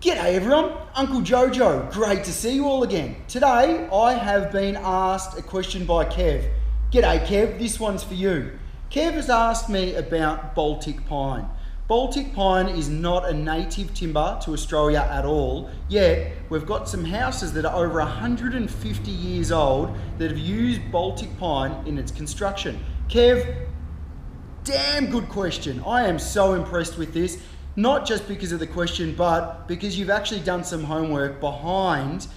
G'day everyone, Uncle Jojo, great to see you all again. Today I have been asked a question by Kev. G'day Kev, this one's for you. Kev has asked me about Baltic pine. Baltic pine is not a native timber to Australia at all, yet we've got some houses that are over 150 years old that have used Baltic pine in its construction. Kev, damn good question. I am so impressed with this. Not just because of the question, but because you've actually done some homework behind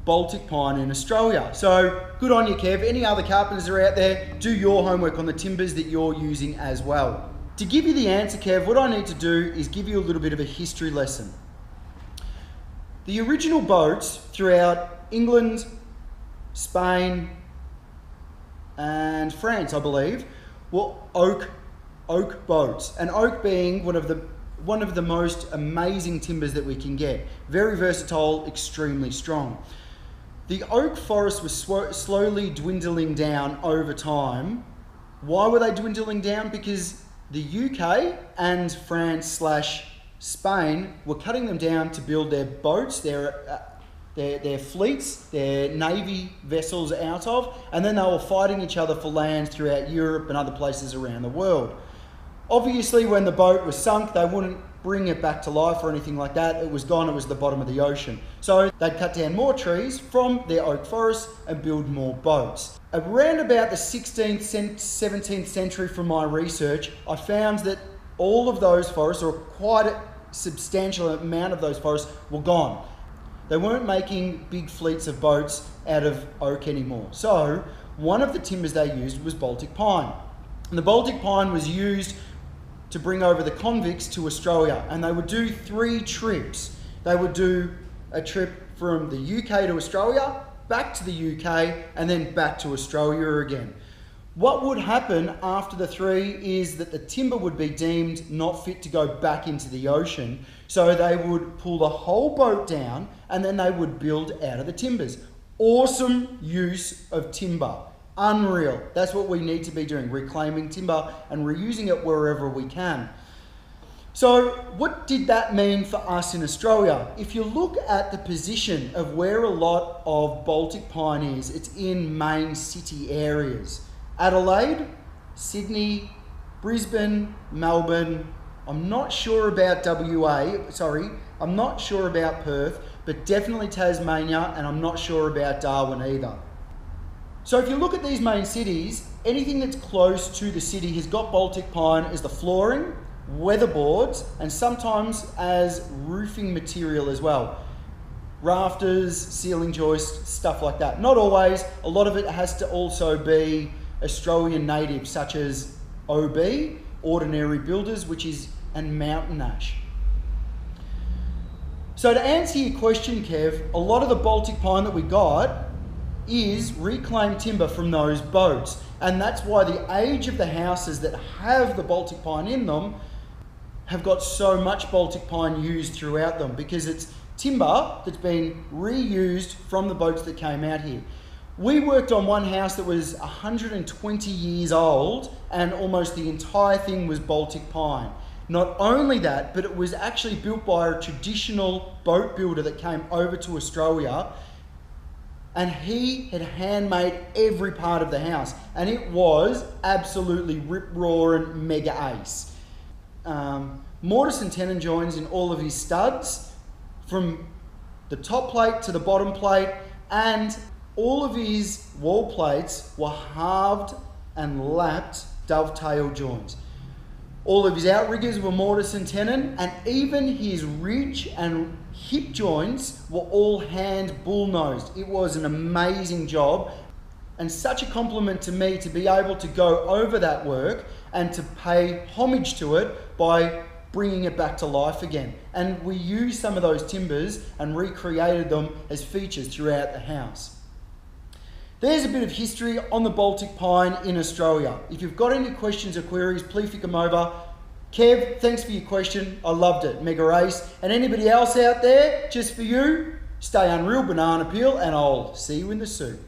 Baltic pine in Australia. So good on you, Kev. Any other carpenters are out there, do your homework on the timbers that you're using as well. To give you the answer, Kev, what I need to do is give you a little bit of a history lesson. The original boats throughout England, Spain, and France, I believe, were oak boats. And oak being one of the most amazing timbers that we can get. Very versatile, extremely strong. The oak forest was slowly dwindling down over time. Why were they dwindling down? Because the UK and France/Spain were cutting them down to build their boats, their fleets, their navy vessels out of, and then they were fighting each other for lands throughout Europe and other places around the world. Obviously, when the boat was sunk, they wouldn't bring it back to life or anything like that. It was gone, it was the bottom of the ocean. So they'd cut down more trees from their oak forests and build more boats. Around about the 16th, 17th century from my research, I found that all of those forests, or quite a substantial amount of those forests, were gone. They weren't making big fleets of boats out of oak anymore. So one of the timbers they used was Baltic pine. And the Baltic pine was used to bring over the convicts to Australia, and they would do 3 trips. They would do a trip from the UK to Australia, back to the UK, and then back to Australia again. What would happen after the 3 is that the timber would be deemed not fit to go back into the ocean, so they would pull the whole boat down and then they would build out of the timbers. Awesome use of timber. Unreal. That's what we need to be doing, reclaiming timber and reusing it wherever we can. So what did that mean for us in Australia? If you look at the position of where a lot of Baltic pine is, it's in main city areas. Adelaide, Sydney, Brisbane, Melbourne. I'm not sure about I'm not sure about Perth, but definitely Tasmania, and I'm not sure about Darwin either. So if you look at these main cities, anything that's close to the city has got Baltic pine as the flooring, weatherboards, and sometimes as roofing material as well. Rafters, ceiling joists, stuff like that. Not always. A lot of it has to also be Australian native, such as OB, ordinary builders, and mountain ash. So to answer your question, Kev, a lot of the Baltic pine that we got is reclaimed timber from those boats, and that's why the age of the houses that have the Baltic pine in them have got so much Baltic pine used throughout them, because it's timber that's been reused from the boats that came out here. We worked on one house that was 120 years old, and almost the entire thing was Baltic pine. Not only that, but it was actually built by a traditional boat builder that came over to Australia, and he had handmade every part of the house, and it was absolutely rip-roaring mega ace. Mortise and tenon joins in all of his studs, from the top plate to the bottom plate, and all of his wall plates were halved and lapped dovetail joints. All of his outriggers were mortise and tenon, and even his ridge and hip joints were all hand bull-nosed. It was an amazing job, and such a compliment to me to be able to go over that work and to pay homage to it by bringing it back to life again. And we used some of those timbers and recreated them as features throughout the house. There's a bit of history on the Baltic pine in Australia. If you've got any questions or queries, please flick them over. Kev, thanks for your question. I loved it. Mega ace. And anybody else out there, just for you, stay unreal banana peel, and I'll see you in the soup.